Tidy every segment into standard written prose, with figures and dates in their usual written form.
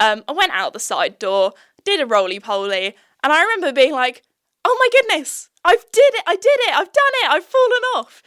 I went out the side door, did a roly-poly, and I remember being like, oh my goodness, I did it, I've done it, I've fallen off.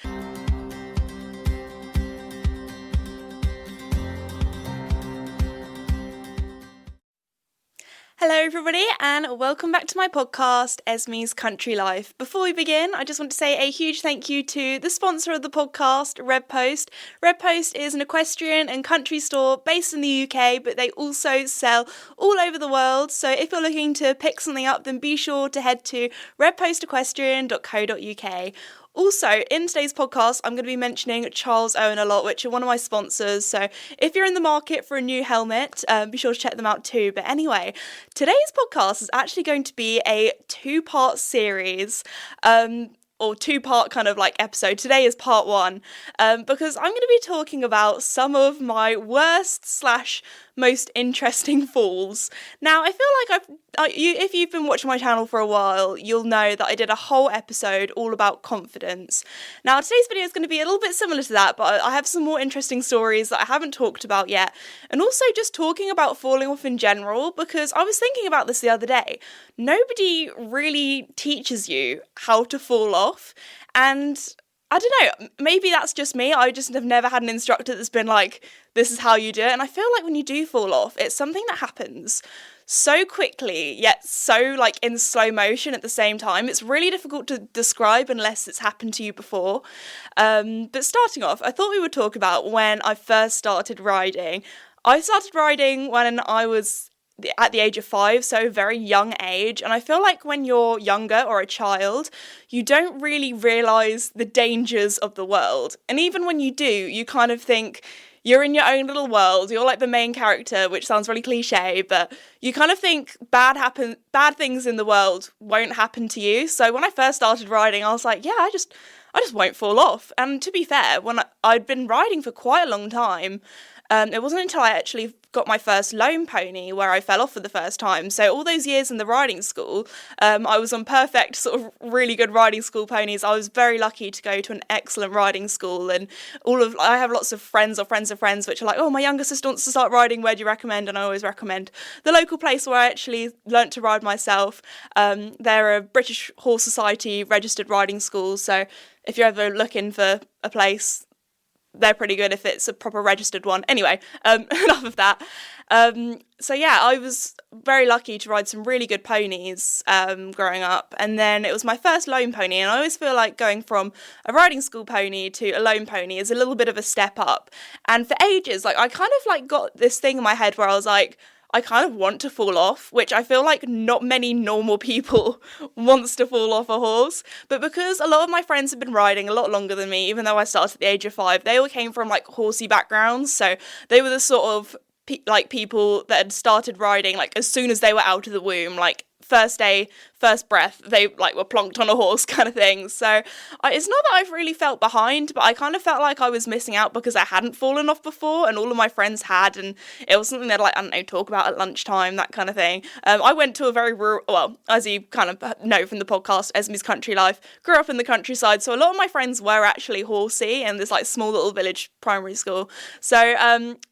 Hello everybody and welcome back to my podcast, Esme's Country Life. Before we begin, I just want to say a huge thank you to the sponsor of the podcast, Red Post. Red Post is an equestrian and country store based in the UK, but they also sell all over the world. So if you're looking to pick something up, then be sure to head to redpostequestrian.co.uk. Also, in today's podcast, I'm going to be mentioning Charles Owen a lot, which are one of my sponsors. So if you're in the market for a new helmet, be sure to check them out too. But anyway, today's podcast is actually going to be a two-part series, or two-part kind of like episode. Today is part one, because I'm going to be talking about some of my worst / most interesting falls. Now, I feel like if you've been watching my channel for a while, you'll know that I did a whole episode all about confidence. Now, today's video is going to be a little bit similar to that, but I have some more interesting stories that I haven't talked about yet, and also just talking about falling off in general, because I was thinking about this the other day. Nobody really teaches you how to fall off, and I don't know, maybe that's just me. I just have never had an instructor that's been like, this is how you do it. And I feel like when you do fall off, it's something that happens so quickly, yet so like in slow motion at the same time. It's really difficult to describe unless it's happened to you before. But starting off, I thought we would talk about when I first started riding. I started riding when I was at the age of 5, so a very young age, and I feel like when you're younger or a child, you don't really realise the dangers of the world, and even when you do, you kind of think you're in your own little world, you're like the main character, which sounds really cliche, but you kind of think bad things in the world won't happen to you. So when I first started riding, I was like, yeah, I just won't fall off. And to be fair, when I'd been riding for quite a long time, it wasn't until I actually got my first loan pony where I fell off for the first time. So all those years in the riding school, I was on perfect sort of really good riding school ponies. I was very lucky to go to an excellent riding school, and I have lots of friends or friends of friends which are like, oh, my younger sister wants to start riding, where do you recommend? And I always recommend the local place where I actually learnt to ride myself. They're a British Horse Society registered riding school, so if you're ever looking for a place, they're pretty good if it's a proper registered one. Anyway, enough of that. So yeah, I was very lucky to ride some really good ponies growing up, and then it was my first loan pony, and I always feel like going from a riding school pony to a loan pony is a little bit of a step up. And for ages, like I kind of like got this thing in my head where I was like, I kind of want to fall off, which I feel like not many normal people wants to fall off a horse. But because a lot of my friends have been riding a lot longer than me, even though I started at the age of 5, they all came from like horsey backgrounds. So they were the sort of people that had started riding like as soon as they were out of the womb, like first day, first breath, they like were plonked on a horse kind of thing. So it's not that I've really felt behind, but I kind of felt like I was missing out because I hadn't fallen off before and all of my friends had, and it was something they'd like, I don't know, talk about at lunchtime, that kind of thing. I went to a very rural, well, as you kind of know from the podcast, Esme's Country Life, grew up in the countryside, so a lot of my friends were actually horsey in this like small little village primary school. So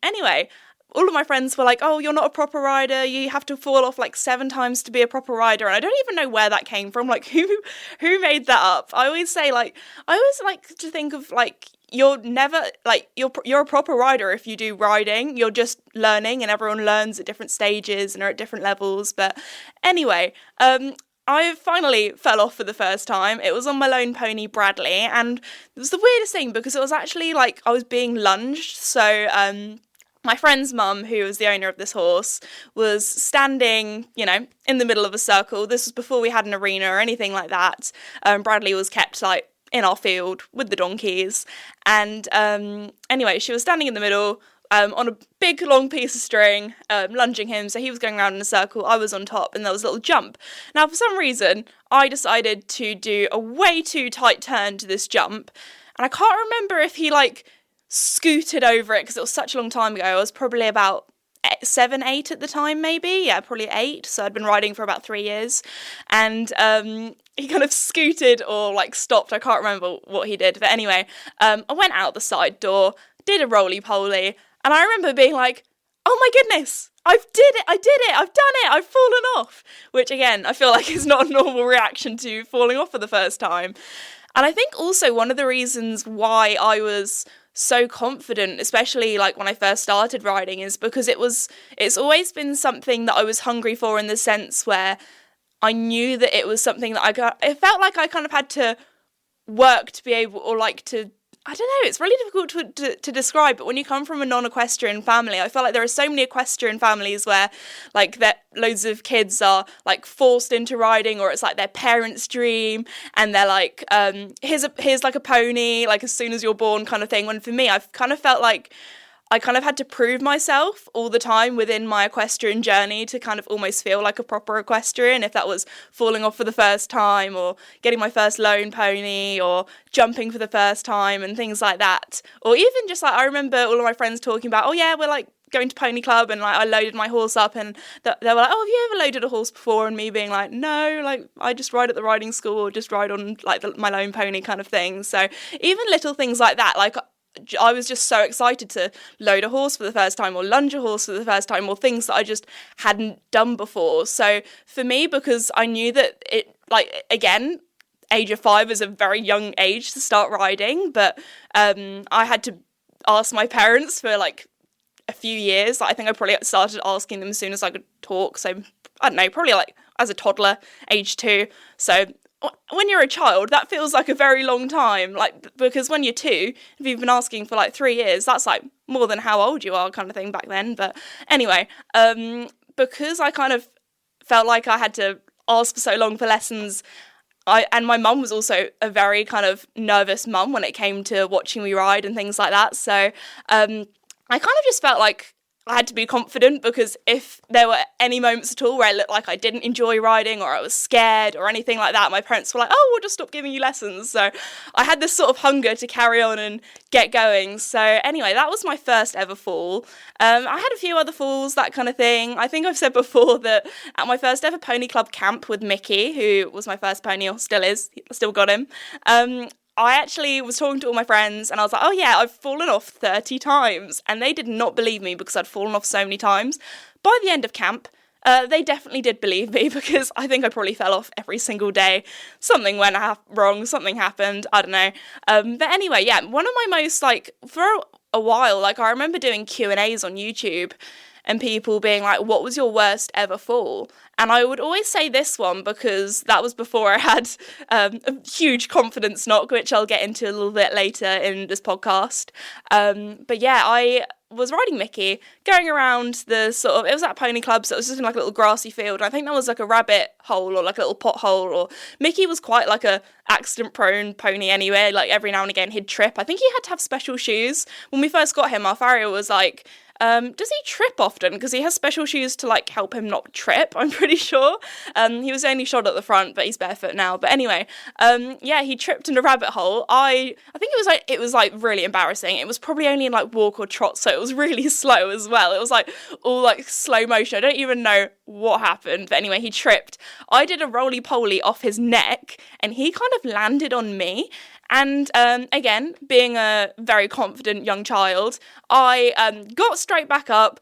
anyway, all of my friends were like, oh, you're not a proper rider, you have to fall off like 7 times to be a proper rider, and I don't even know where that came from, like who made that up? I always like to think of like, you're never, like, you're a proper rider if you do riding, you're just learning, and everyone learns at different stages and are at different levels. But anyway, I finally fell off for the first time. It was on my lone pony, Bradley, and it was the weirdest thing because it was actually like I was being lunged, so my friend's mum, who was the owner of this horse, was standing, in the middle of a circle. This was before we had an arena or anything like that. Bradley was kept, like, in our field with the donkeys. And anyway, she was standing in the middle on a big, long piece of string, lunging him. So he was going around in a circle. I was on top, and there was a little jump. Now, for some reason, I decided to do a way too tight turn to this jump. And I can't remember if he, like, scooted over it because it was such a long time ago. I was probably about 7, 8 at the time, maybe. Yeah, probably 8. So I'd been riding for about 3 years. And he kind of scooted or like stopped. I can't remember what he did. But anyway, I went out the side door, did a roly-poly, and I remember being like, oh my goodness, I did it, I've done it, I've fallen off. Which again, I feel like is not a normal reaction to falling off for the first time. And I think also one of the reasons why I was so confident, especially like when I first started riding, is because it's always been something that I was hungry for, in the sense where I knew that it was something that it felt like I kind of had to work to be able, or like to, I don't know, it's really difficult to describe, but when you come from a non-equestrian family, I feel like there are so many equestrian families where like that loads of kids are like forced into riding, or it's like their parents' dream, and they're like, here's like a pony, like as soon as you're born kind of thing. When for me, I've kind of felt like I kind of had to prove myself all the time within my equestrian journey to kind of almost feel like a proper equestrian, if that was falling off for the first time, or getting my first lone pony, or jumping for the first time and things like that. Or even just like, I remember all of my friends talking about, oh yeah, we're like going to pony club, and like I loaded my horse up, and they were like, oh, have you ever loaded a horse before? And me being like, no, like I just ride at the riding school, or just ride on like my lone pony kind of thing. So even little things like that, like I was just so excited to load a horse for the first time, or lunge a horse for the first time, or things that I just hadn't done before. So for me, because I knew that it, like, again, age of 5 is a very young age to start riding, but I had to ask my parents for like a few years. I think I probably started asking them as soon as I could talk. So I don't know, probably like as a toddler, age 2. So when you're a child, that feels like a very long time, like, because when you're 2, if you've been asking for like 3 years, that's like more than how old you are kind of thing back then. But anyway, because I kind of felt like I had to ask for so long for lessons, and my mum was also a very kind of nervous mum when it came to watching me ride and things like that. So I kind of just felt like I had to be confident, because if there were any moments at all where it looked like I didn't enjoy riding, or I was scared or anything like that, my parents were like, oh, we'll just stop giving you lessons. So I had this sort of hunger to carry on and get going. So anyway, that was my first ever fall. I had a few other falls, that kind of thing. I think I've said before that at my first ever pony club camp with Mickey, who was my first pony, or still is, still got him, I actually was talking to all my friends, and I was like, oh yeah, I've fallen off 30 times. And they did not believe me, because I'd fallen off so many times. By the end of camp, they definitely did believe me, because I think I probably fell off every single day. Something went wrong, something happened, I don't know. But anyway, yeah, one of my most, like, for a while, like, I remember doing Q&As on YouTube, and people being like, what was your worst ever fall? And I would always say this one, because that was before I had a huge confidence knock, which I'll get into a little bit later in this podcast. But yeah, I was riding Mickey, going around the sort of, it was at Pony Club, so it was just in like a little grassy field. I think that was like a rabbit hole, or like a little pothole, or Mickey was quite like a accident prone pony anyway. Like every now and again he'd trip. I think he had to have special shoes. When we first got him, our farrier was like, does he trip often? Because he has special shoes to like help him not trip, I'm pretty sure. He was only shod at the front, but he's barefoot now. But anyway, yeah, he tripped in a rabbit hole. I think it was like really embarrassing. It was probably only in like walk or trot, so it was really slow as well. It was like all like slow motion. I don't even know what happened. But anyway, he tripped. I did a roly-poly off his neck, and he kind of landed on me. And again, being a very confident young child, I got straight back up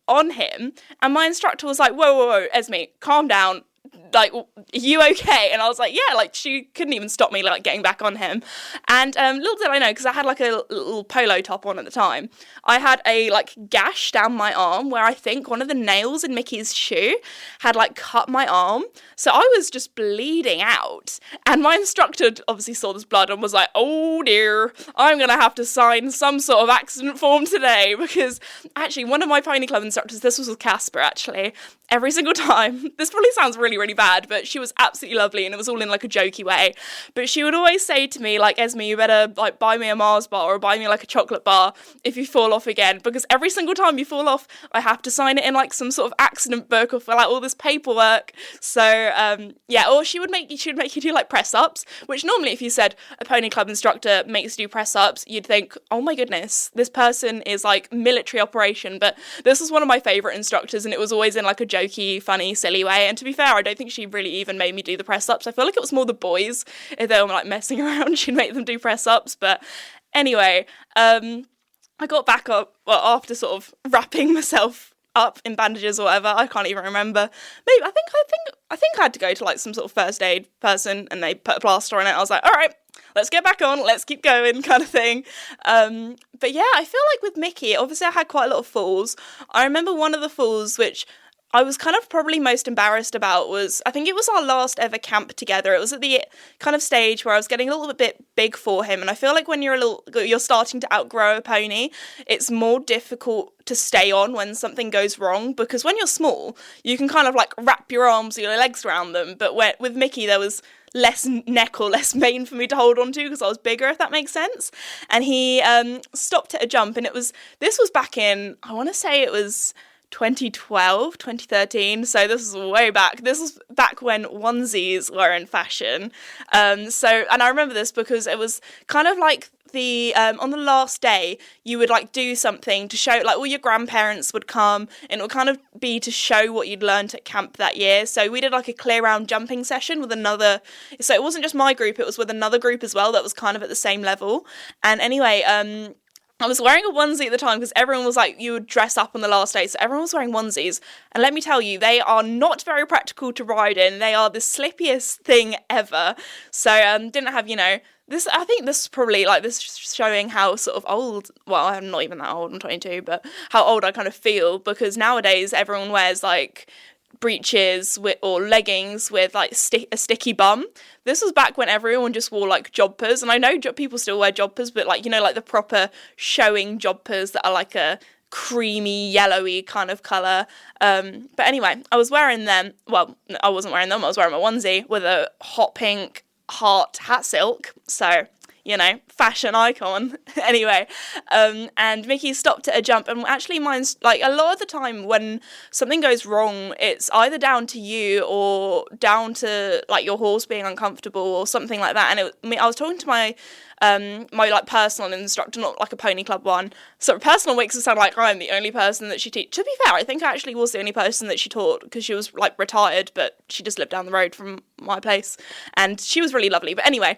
on him, and my instructor was like, whoa, Esme, calm down. Like, are you okay? And I was like, yeah, like, she couldn't even stop me, like, getting back on him. And little did I know, because I had, like, a little polo top on at the time, I had a, like, gash down my arm where I think one of the nails in Mickey's shoe had, like, cut my arm. So I was just bleeding out. And my instructor obviously saw this blood and was like, oh, dear, I'm going to have to sign some sort of accident form today. Because, actually, one of my pony club instructors, this was with Casper, actually, every single time, this probably sounds really, really bad, but she was absolutely lovely, and it was all in like a jokey way, but she would always say to me, like, Esme, you better like buy me a Mars bar, or buy me like a chocolate bar if you fall off again, because every single time you fall off, I have to sign it in like some sort of accident book, or fill out all this paperwork. So yeah, or she would make you do like press ups, which normally if you said a pony club instructor makes you do press ups, you'd think, oh my goodness, this person is like military operation. But this was one of my favorite instructors, and it was always in like a jokey, funny, silly way. And to be fair, I don't think she really even made me do the press ups. I feel like it was more the boys, if they were like messing around, she'd make them do press ups. But anyway, I I got back up, well, after sort of wrapping myself up in bandages or whatever. I can't even remember. Maybe I think I had to go to like some sort of first aid person, and they put a plaster on it. I was like, all right, let's get back on, let's keep going, kind of thing. But yeah, I feel like with Mickey, obviously I had quite a lot of falls. I remember one of the falls which I was kind of probably most embarrassed about was, I think it was our last ever camp together. It was at the kind of stage where I was getting a little bit big for him. And I feel like when you're starting to outgrow a pony, it's more difficult to stay on when something goes wrong, because when you're small, you can kind of like wrap your arms or your legs around them. But with Mickey, there was less neck or less mane for me to hold on to because I was bigger, if that makes sense. And he stopped at a jump, and this was back in, I want to say it was 2012, 2013, so this is way back. This was back when onesies were in fashion. And I remember this because it was kind of like on the last day, you would like do something to show, like all your grandparents would come, and it would kind of be to show what you'd learned at camp that year. So we did like a clear round jumping session with so it wasn't just my group, it was with another group as well that was kind of at the same level. And anyway, I was wearing a onesie at the time because everyone was like, you would dress up on the last day. So everyone was wearing onesies. And let me tell you, they are not very practical to ride in. They are the slippiest thing ever. So didn't have, this, I think this is probably like this showing how sort of old, well, I'm not even that old, I'm 22, but how old I kind of feel, because nowadays everyone wears like breeches or leggings with like a sticky bum. This was back when everyone just wore like jodhpurs, and I know people still wear jodhpurs, but like, like the proper showing jodhpurs that are like a creamy yellowy kind of colour. But anyway, I was wearing them. Well, I wasn't wearing them, I was wearing my onesie with a hot pink heart hat silk, so fashion icon. Anyway, and Mickey stopped at a jump, and actually mine's like a lot of the time when something goes wrong, it's either down to you or down to like your horse being uncomfortable or something like that. And I was talking to my like personal instructor, not like a pony club one. So personal makes it sound like I'm the only person that she taught. To be fair, I think I actually was the only person that she taught, because she was like retired, but she just lived down the road from my place, and she was really lovely. But anyway,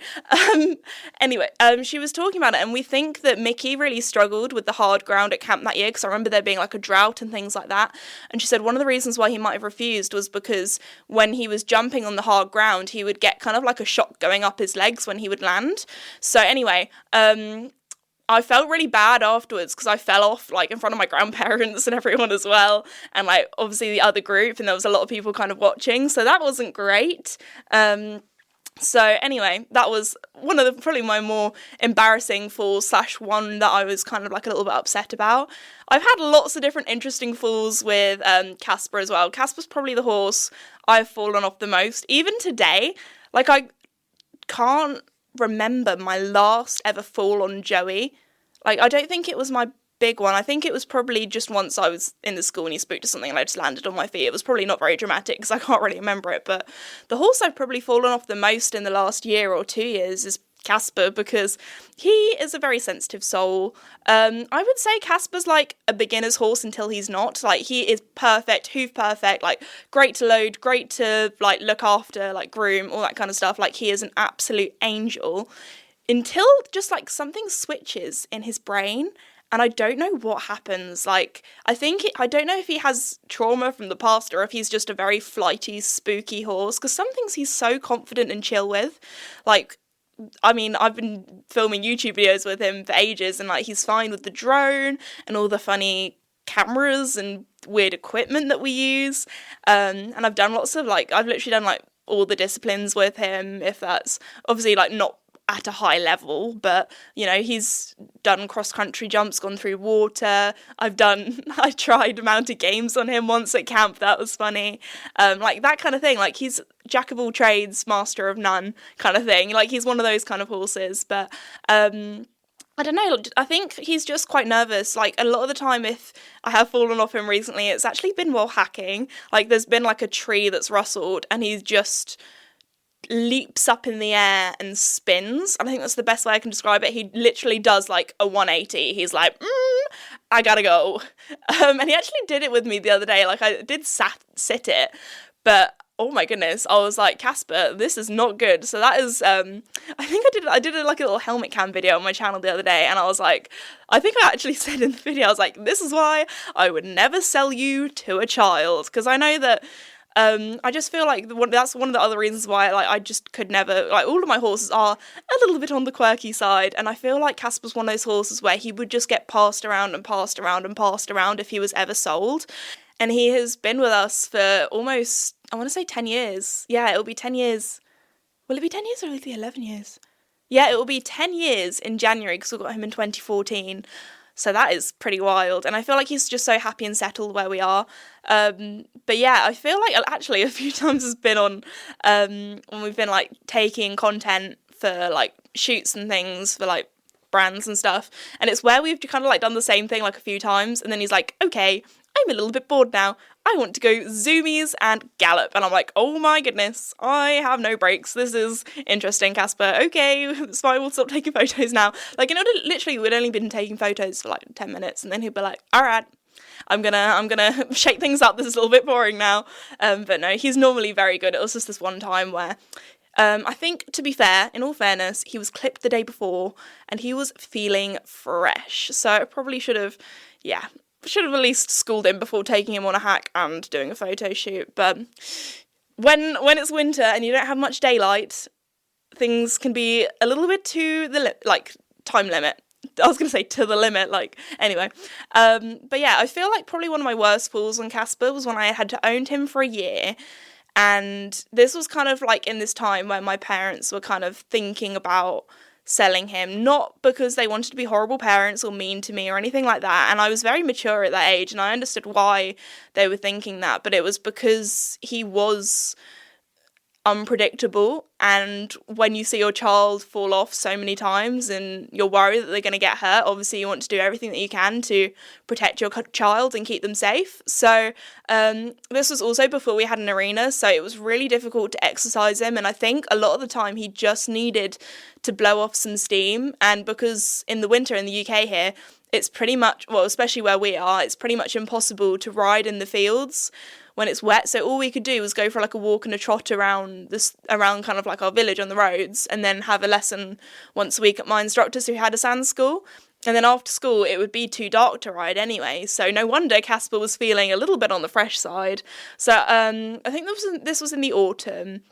she was talking about it, and we think that Mickey really struggled with the hard ground at camp that year, because I remember there being like a drought and things like that. And she said one of the reasons why he might have refused was because when he was jumping on the hard ground, he would get kind of like a shock going up his legs when he would land. So anyway, I felt really bad afterwards because I fell off like in front of my grandparents and everyone as well, and like obviously the other group, and there was a lot of people kind of watching, so that wasn't great. So anyway, that was one of probably my more embarrassing falls / one that I was kind of like a little bit upset about. I've had lots of different interesting falls with Casper as well. Casper's probably the horse I've fallen off the most. Even today, like I can't remember my last ever fall on Joey. Like, I don't think it was my big one. I think it was probably just once I was in the school and he spooked to something and I just landed on my feet. It was probably not very dramatic because I can't really remember it, but the horse I've probably fallen off the most in the last year or 2 years is Casper, because he is a very sensitive soul. I would say Casper's like a beginner's horse until he's not. Like, he is perfect, hoof perfect, like great to load, great to like look after, like groom, all that kind of stuff. Like, he is an absolute angel until just like something switches in his brain. And I don't know what happens. Like, I don't know if he has trauma from the past or if he's just a very flighty, spooky horse, because some things he's so confident and chill with. Like, I mean, I've been filming YouTube videos with him for ages, and like he's fine with the drone and all the funny cameras and weird equipment that we use. And I've done I've literally done like all the disciplines with him, if that's obviously like not at a high level, but he's done cross-country jumps, gone through water. I tried mounted games on him once at camp. That was funny. Like that kind of thing. Like, he's jack of all trades, master of none kind of thing. Like, he's one of those kind of horses. But I don't know, I think he's just quite nervous. Like, a lot of the time, if I have fallen off him recently, it's actually been while hacking. Like, there's been like a tree that's rustled and he's just leaps up in the air and spins. I think that's the best way I can describe it. He literally does like a 180. He's like, I gotta go. And he actually did it with me the other day. Like, I did sit it, but oh my goodness, I was like, Casper, this is not good. So that is, I think I did like a little helmet cam video on my channel the other day, and I was like, I think I actually said in the video, I was like, this is why I would never sell you to a child, because I know that, I just feel like that's one of the other reasons why, like, I just could never, like, all of my horses are a little bit on the quirky side, and I feel like Casper's one of those horses where he would just get passed around and passed around and passed around if he was ever sold. And he has been with us for almost, I want to say 10 years. Yeah, it'll be 10 years. Will it be 10 years or will it be 11 years? Yeah, it will be 10 years in January because we got him in 2014. So that is pretty wild. And I feel like he's just so happy and settled where we are. But yeah, I feel like actually a few times has been on when we've been like taking content for like shoots and things for like brands and stuff. And it's where we've kind of like done the same thing like a few times. And then he's like, okay, I'm a little bit bored now. I want to go zoomies and gallop. And I'm like, oh my goodness, I have no breaks. This is interesting, Casper. Okay, it's fine, we'll stop taking photos now. Like, literally, we'd only been taking photos for like 10 minutes. And then he'd be like, all right, I'm gonna shake things up. This is a little bit boring now. But no, he's normally very good. It was just this one time where I think, to be fair, in all fairness, he was clipped the day before and he was feeling fresh. So I probably should have at least schooled him before taking him on a hack and doing a photo shoot. But when it's winter and you don't have much daylight, things can be a little bit to the time limit. I was going to say to the limit, anyway. But yeah, I feel like probably one of my worst falls on Casper was when I had to own him for a year. And this was kind of like in this time where my parents were kind of thinking about selling him, not because they wanted to be horrible parents or mean to me or anything like that. And I was very mature at that age and I understood why they were thinking that, but it was because he was unpredictable, and when you see your child fall off so many times and you're worried that they're going to get hurt, obviously you want to do everything that you can to protect your child and keep them safe. So this was also before we had an arena, so it was really difficult to exercise him, and I think a lot of the time he just needed to blow off some steam. And because in the winter in the UK here, it's pretty much, well, especially where we are, it's pretty much impossible to ride in the fields when it's wet. So all we could do was go for like a walk and a trot around kind of like our village on the roads, and then have a lesson once a week at my instructors who had a sand school. And then after school, it would be too dark to ride anyway. So no wonder Casper was feeling a little bit on the fresh side. So I think this was in the autumn.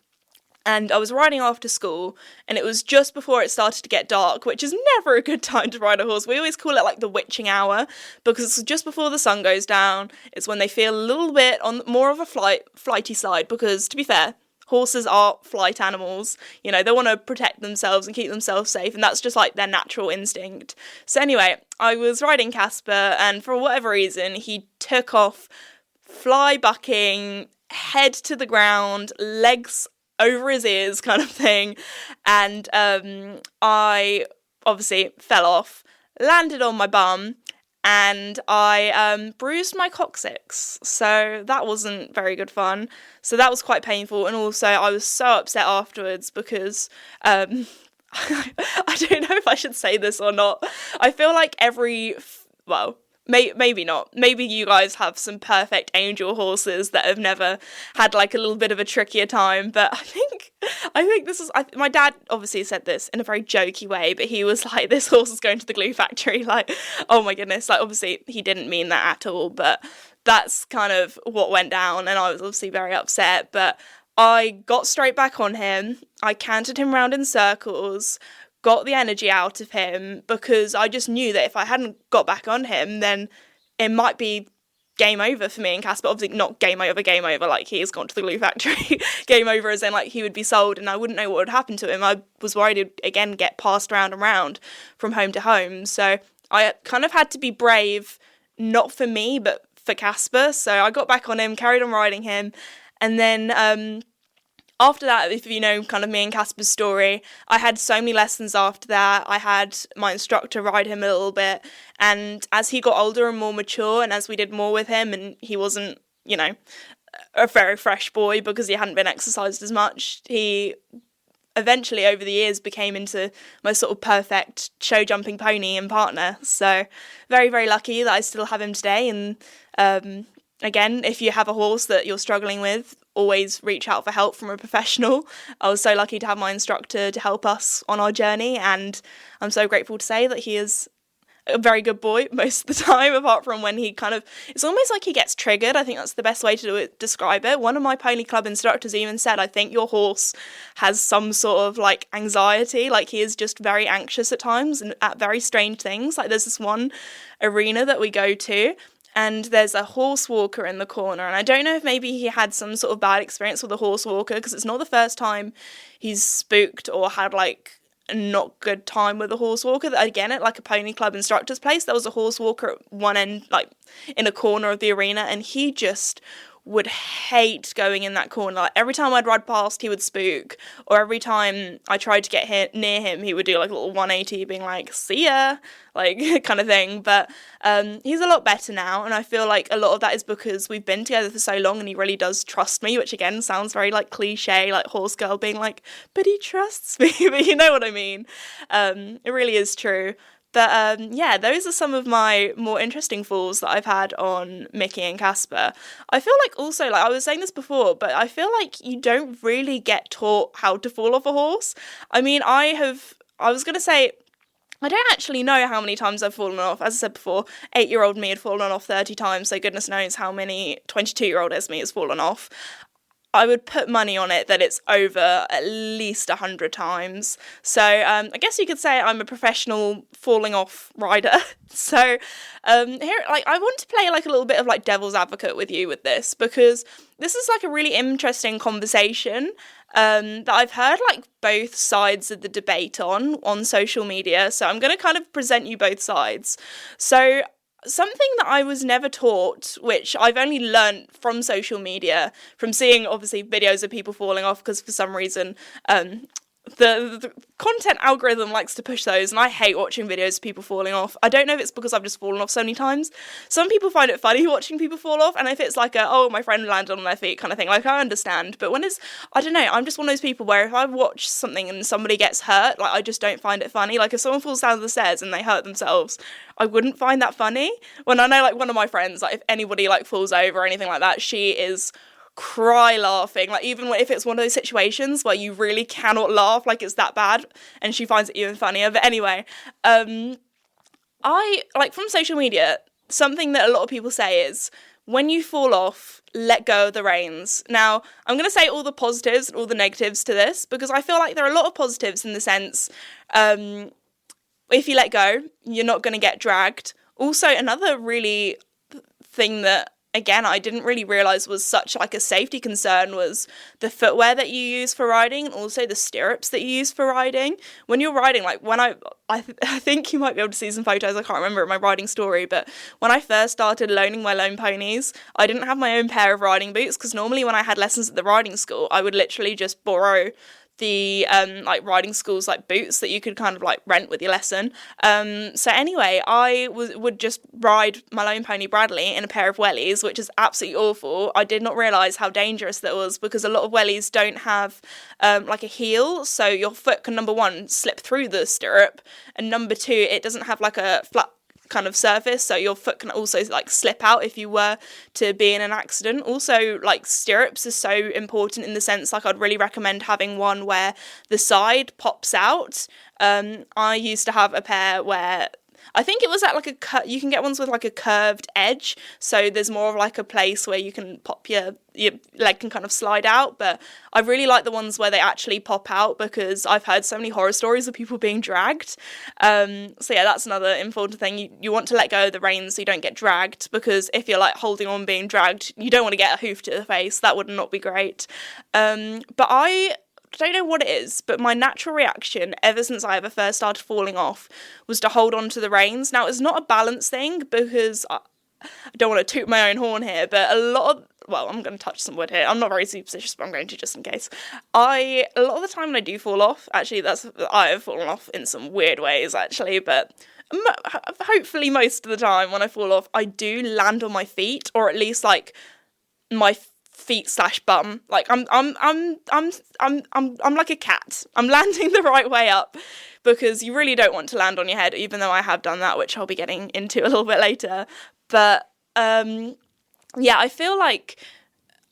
And I was riding after school, and it was just before it started to get dark, which is never a good time to ride a horse. We always call it like the witching hour, because it's just before the sun goes down. It's when they feel a little bit on more of a flighty side, because to be fair, horses are flight animals. You know, they want to protect themselves and keep themselves safe, and that's just like their natural instinct. So anyway, I was riding Casper, and for whatever reason, he took off fly bucking, head to the ground, legs over his ears kind of thing, and I obviously fell off, landed on my bum, and I bruised my coccyx, so that wasn't very good fun. So that was quite painful, and also I was so upset afterwards because I don't know if I should say this or not. I feel like maybe not. Maybe you guys have some perfect angel horses that have never had like a little bit of a trickier time, but I think this is, my dad obviously said this in a very jokey way, but he was like, this horse is going to the glue factory, like, oh my goodness, like obviously he didn't mean that at all, but that's kind of what went down, and I was obviously very upset, but I got straight back on him, I cantered him round in circles, got the energy out of him, because I just knew that if I hadn't got back on him, then it might be game over for me and Casper. Obviously not game over, like he has gone to the glue factory. Game over as in like he would be sold and I wouldn't know what would happen to him. I was worried he'd again get passed round and round from home to home. So I kind of had to be brave, not for me, but for Casper. So I got back on him, carried on riding him, and then after that, if you know kind of me and Casper's story, I had so many lessons after that. I had my instructor ride him a little bit, and as he got older and more mature, and as we did more with him, and he wasn't, you know, a very fresh boy because he hadn't been exercised as much, he eventually over the years became into my sort of perfect show jumping pony and partner. So very, very lucky that I still have him today, and again, if you have a horse that you're struggling with, always reach out for help from a professional. I was so lucky to have my instructor to help us on our journey, and I'm so grateful to say that he is a very good boy most of the time, apart from when he kind of, it's almost like he gets triggered. I think that's the best way to describe it. One of my pony club instructors even said, I think your horse has some sort of like anxiety, like he is just very anxious at times and at very strange things. Like there's this one arena that we go to, and there's a horse walker in the corner, and I don't know if maybe he had some sort of bad experience with a horse walker, because it's not the first time he's spooked or had like a not good time with a horse walker. Again, at like a pony club instructor's place, there was a horse walker at one end, like in a corner of the arena, and he just would hate going in that corner. Like every time I'd ride past, he would spook, or every time I tried to get near him, he would do like a little 180 being like, see ya, like kind of thing. But he's a lot better now, and I feel like a lot of that is because we've been together for so long and he really does trust me, which again sounds very like cliche, like horse girl being like, but he trusts me. But you know what I mean. It really is true. But yeah, those are some of my more interesting falls that I've had on Mickey and Casper. I feel like also, like I was saying this before, but I feel like you don't really get taught how to fall off a horse. I mean, I was going to say, I don't actually know how many times I've fallen off. As I said before, 8-year-old me had fallen off 30 times, so goodness knows how many 22-year-old Esme has fallen off. I would put money on it that it's over at least 100 times. So I guess you could say I'm a professional falling off rider. So here, like, I want to play like a little bit of like devil's advocate with you with this, because this is like a really interesting conversation that I've heard like both sides of the debate on social media. So I'm going to kind of present you both sides. So something that I was never taught, which I've only learnt from social media, from seeing obviously videos of people falling off, because for some reason the content algorithm likes to push those, and I hate watching videos of people falling off. I don't know if it's because I've just fallen off so many times. Some people find it funny watching people fall off, and if it's like oh, my friend landed on their feet kind of thing, like I understand. But when it's, I don't know, I'm just one of those people where if I watch something and somebody gets hurt, like I just don't find it funny. Like if someone falls down the stairs and they hurt themselves, I wouldn't find that funny. When I know like one of my friends, like if anybody like falls over or anything like that, she is cry laughing, like even if it's one of those situations where you really cannot laugh, like it's that bad, and she finds it even funnier. But anyway, I like from social media, something that a lot of people say is, when you fall off, let go of the reins. Now, I'm going to say all the positives and all the negatives to this, because I feel like there are a lot of positives in the sense, if you let go, you're not going to get dragged. Also, another really thing that, again, I didn't really realise was such like a safety concern was the footwear that you use for riding, and also the stirrups that you use for riding. When you're riding, like when I think you might be able to see some photos, I can't remember my riding story, but when I first started loaning my lone ponies, I didn't have my own pair of riding boots, because normally when I had lessons at the riding school, I would literally just borrow the like riding school's like boots that you could kind of like rent with your lesson. So anyway, I would just ride my lone pony Bradley in a pair of wellies, which is absolutely awful. I did not realise how dangerous that was, because a lot of wellies don't have like a heel, so your foot can, number one, slip through the stirrup, and number two, it doesn't have like a flat kind of surface, so your foot can also like slip out if you were to be in an accident. Also, like stirrups are so important in the sense, like I'd really recommend having one where the side pops out. I used to have a pair where I think it was at like you can get ones with like a curved edge, so there's more of like a place where you can pop your leg can kind of slide out. But I really like the ones where they actually pop out, because I've heard so many horror stories of people being dragged. So yeah, that's another important thing. You want to let go of the reins so you don't get dragged, because if you're like holding on being dragged, you don't want to get a hoof to the face. That would not be great. But I don't know what it is, but my natural reaction ever since I ever first started falling off was to hold on to the reins. Now, it's not a balance thing, because I don't want to toot my own horn here, but a lot of, well, I'm going to touch some wood here. I'm not very superstitious, but I'm going to just in case. A lot of the time when I do fall off, actually, I have fallen off in some weird ways, actually, but hopefully most of the time when I fall off, I do land on my feet, or at least like my feet/bum. Like I'm like a cat. I'm landing the right way up, because you really don't want to land on your head, even though I have done that, which I'll be getting into a little bit later. But yeah, I feel like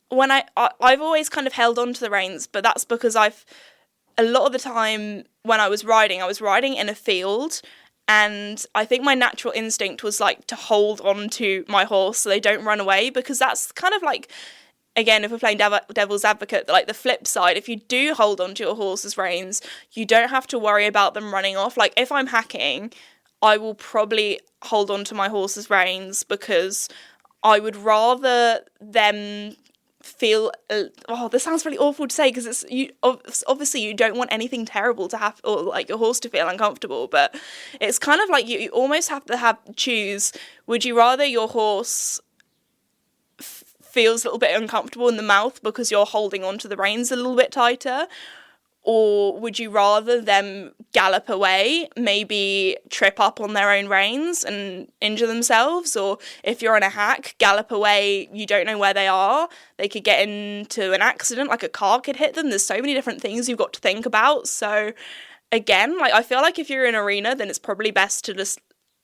when I've always kind of held on to the reins, but that's because a lot of the time when I was riding in a field, and I think my natural instinct was like to hold on to my horse so they don't run away, because that's kind of like, again, if we're playing devil's advocate, like the flip side, if you do hold on to your horse's reins, you don't have to worry about them running off. Like if I'm hacking, I will probably hold on to my horse's reins because I would rather them feel this sounds really awful to say, because it's you obviously you don't want anything terrible to happen, or like your horse to feel uncomfortable, but it's kind of like you almost have to choose, would you rather your horse feels a little bit uncomfortable in the mouth because you're holding onto the reins a little bit tighter, or would you rather them gallop away, maybe trip up on their own reins and injure themselves? Or if you're on a hack, gallop away, you don't know where they are, they could get into an accident, like a car could hit them. There's so many different things you've got to think about. So again, like I feel like if you're in an arena, then it's probably best to just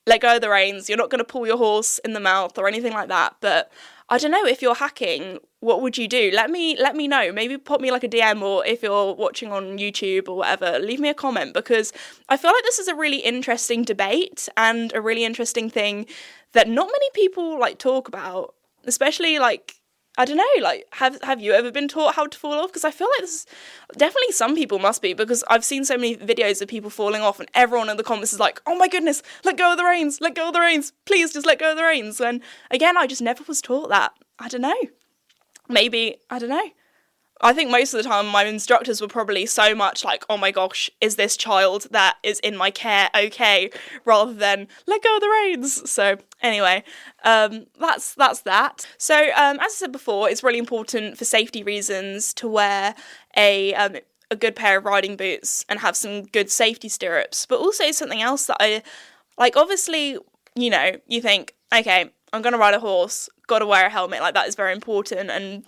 let go of the reins. You're not going to pull your horse in the mouth or anything like that. But I don't know, if you're hacking, what would you do? Let me know. Maybe pop me like a DM, or if you're watching on YouTube or whatever, leave me a comment, because I feel like this is a really interesting debate and a really interesting thing that not many people like talk about, especially like, I don't know, like have you ever been taught how to fall off? Because I feel like this definitely some people must be, because I've seen so many videos of people falling off and everyone in the comments is like, oh my goodness, let go of the reins, please just let go of the reins. And again, I just never was taught that. I don't know. Maybe, I don't know. I think most of the time my instructors were probably so much like, oh my gosh, is this child that is in my care okay? Rather than, let go of the reins. So anyway, that's that. So as I said before, it's really important for safety reasons to wear a good pair of riding boots and have some good safety stirrups. But also something else that I, like obviously, you know, you think, okay, I'm going to ride a horse, got to wear a helmet, like that is very important. And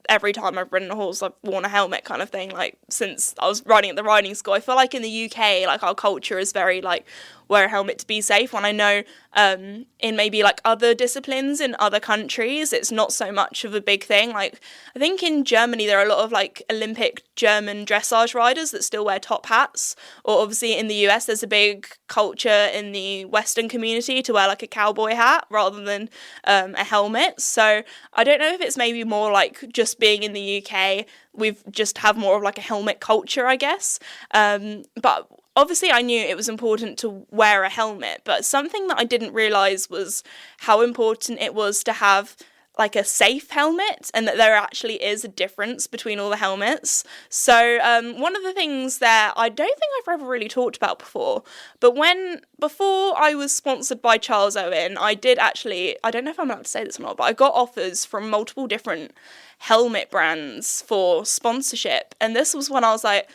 every time I've ridden a horse, I've worn a helmet kind of thing, like since I was riding at the riding school. I feel like in the UK, like our culture is very like, wear a helmet to be safe, when I know in maybe like other disciplines in other countries it's not so much of a big thing. Like I think in Germany there are a lot of like Olympic German dressage riders that still wear top hats, or obviously in the US there's a big culture in the Western community to wear like a cowboy hat rather than a helmet. So I don't know if it's maybe more like just being in the UK, we've just have more of like a helmet culture, I guess. But obviously I knew it was important to wear a helmet, but something that I didn't realise was how important it was to have like a safe helmet, and that there actually is a difference between all the helmets. So one of the things that I don't think I've ever really talked about before, but before I was sponsored by Charles Owen, I did actually, I don't know if I'm allowed to say this or not, but I got offers from multiple different helmet brands for sponsorship. And this was when I was like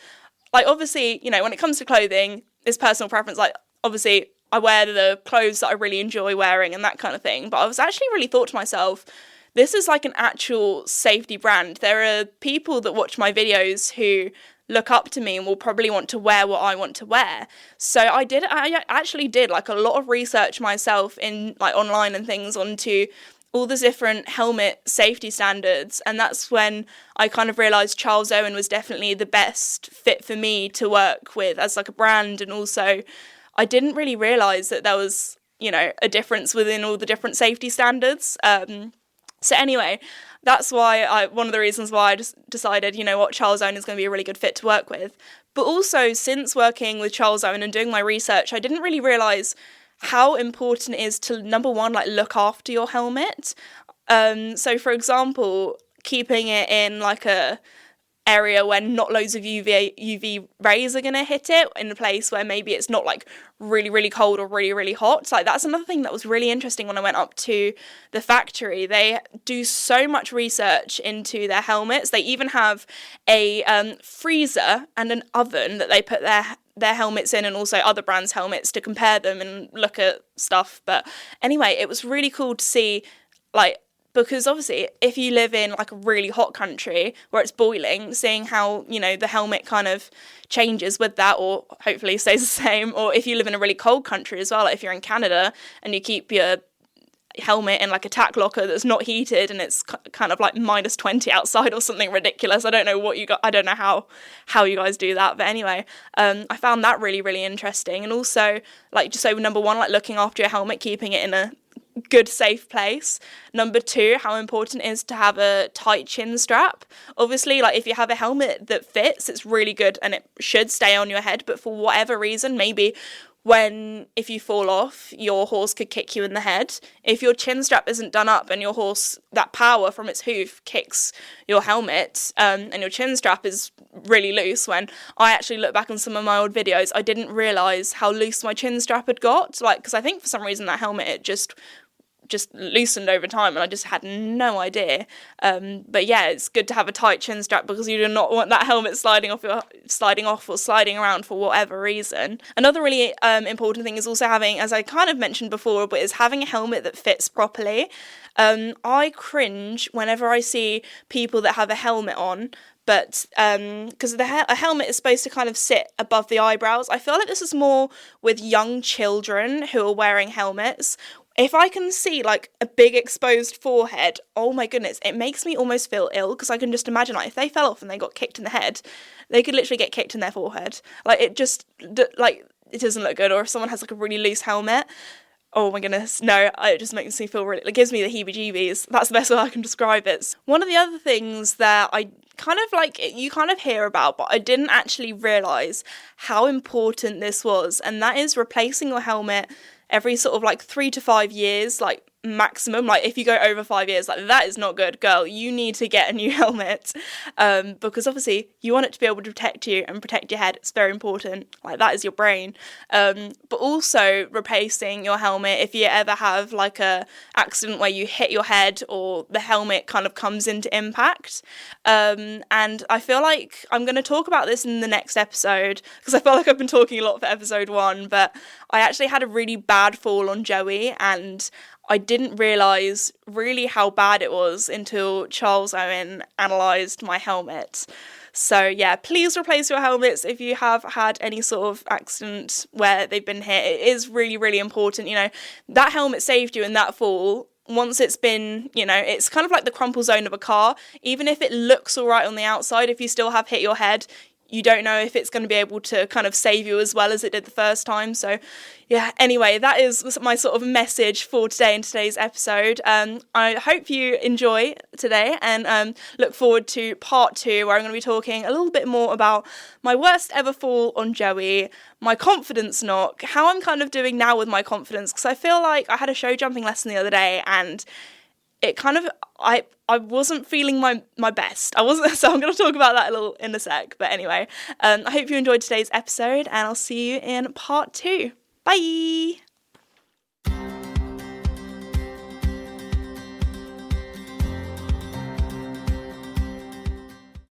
obviously, you know, when it comes to clothing, it's personal preference. Like obviously I wear the clothes that I really enjoy wearing and that kind of thing. But I was actually really thought to myself, this is like an actual safety brand. There are people that watch my videos who look up to me and will probably want to wear what I want to wear. So I actually did like a lot of research myself in like online and things onto all the different helmet safety standards, and that's when I kind of realised Charles Owen was definitely the best fit for me to work with as like a brand. And also I didn't really realise that there was, you know, a difference within all the different safety standards. So anyway, that's why one of the reasons why I just decided, you know what, Charles Owen is going to be a really good fit to work with. But also since working with Charles Owen and doing my research, I didn't really realise how important it is to, number one, like look after your helmet. So for example, keeping it in like a area where not loads of UV rays are going to hit it, in a place where maybe it's not like really, really cold or really, really hot. Like that's another thing that was really interesting when I went up to the factory. They do so much research into their helmets. They even have a freezer and an oven that they put their helmets in, and also other brands' helmets, to compare them and look at stuff. But anyway, it was really cool to see, like, because obviously if you live in like a really hot country where it's boiling, seeing how, you know, the helmet kind of changes with that, or hopefully stays the same. Or if you live in a really cold country as well, like if you're in Canada and you keep your helmet in like a tack locker that's not heated and it's kind of like -20 outside or something ridiculous. I don't know what you got. I don't know how you guys do that, but anyway, I found that really, really interesting. And also, like, just so number one, like looking after your helmet, keeping it in a good safe place. Number two, how important it is to have a tight chin strap. Obviously, like if you have a helmet that fits, it's really good and it should stay on your head, but for whatever reason, maybe if you fall off, your horse could kick you in the head. If your chin strap isn't done up and your horse, that power from its hoof kicks your helmet, and your chin strap is really loose. When I actually look back on some of my old videos, I didn't realise how loose my chin strap had got, like, because I think for some reason that helmet, it just loosened over time and I just had no idea. But yeah, it's good to have a tight chin strap because you do not want that helmet sliding off or sliding around for whatever reason. Another really important thing is also having, as I kind of mentioned before, but is having a helmet that fits properly. I cringe whenever I see people that have a helmet on, but because a helmet is supposed to kind of sit above the eyebrows. I feel like this is more with young children who are wearing helmets. If I can see like a big exposed forehead, oh my goodness, it makes me almost feel ill, because I can just imagine, like, if they fell off and they got kicked in the head, they could literally get kicked in their forehead. Like, it just, like, it doesn't look good. Or if someone has like a really loose helmet, oh my goodness, no, it just makes me feel really, it gives me the heebie-jeebies. That's the best way I can describe it. One of the other things that I kind of like, you kind of hear about, but I didn't actually realise how important this was, and that is replacing your helmet every sort of like 3 to 5 years, like maximum. Like if you go over 5 years, like that is not good, girl. You need to get a new helmet, because obviously you want it to be able to protect you and protect your head. It's very important. Like that is your brain. But also replacing your helmet if you ever have like a accident where you hit your head or the helmet kind of comes into impact. And I feel like I'm going to talk about this in the next episode, because I feel like I've been talking a lot for episode 1, but I actually had a really bad fall on Joey, and I didn't realise really how bad it was until Charles Owen analysed my helmet. So yeah, please replace your helmets if you have had any sort of accident where they've been hit. It is really, really important. You know, that helmet saved you in that fall. Once it's been, you know, it's kind of like the crumple zone of a car. Even if it looks all right on the outside, if you still have hit your head, you don't know if it's going to be able to kind of save you as well as it did the first time. So yeah, anyway, that is my sort of message for today in today's episode. I hope you enjoy today, and look forward to part 2, where I'm going to be talking a little bit more about my worst ever fall on Joey, my confidence knock, how I'm kind of doing now with my confidence, because I feel like I had a show jumping lesson the other day and it kind of, I wasn't feeling my best. I wasn't, so I'm going to talk about that a little in a sec. But anyway, I hope you enjoyed today's episode, and I'll see you in part 2. Bye!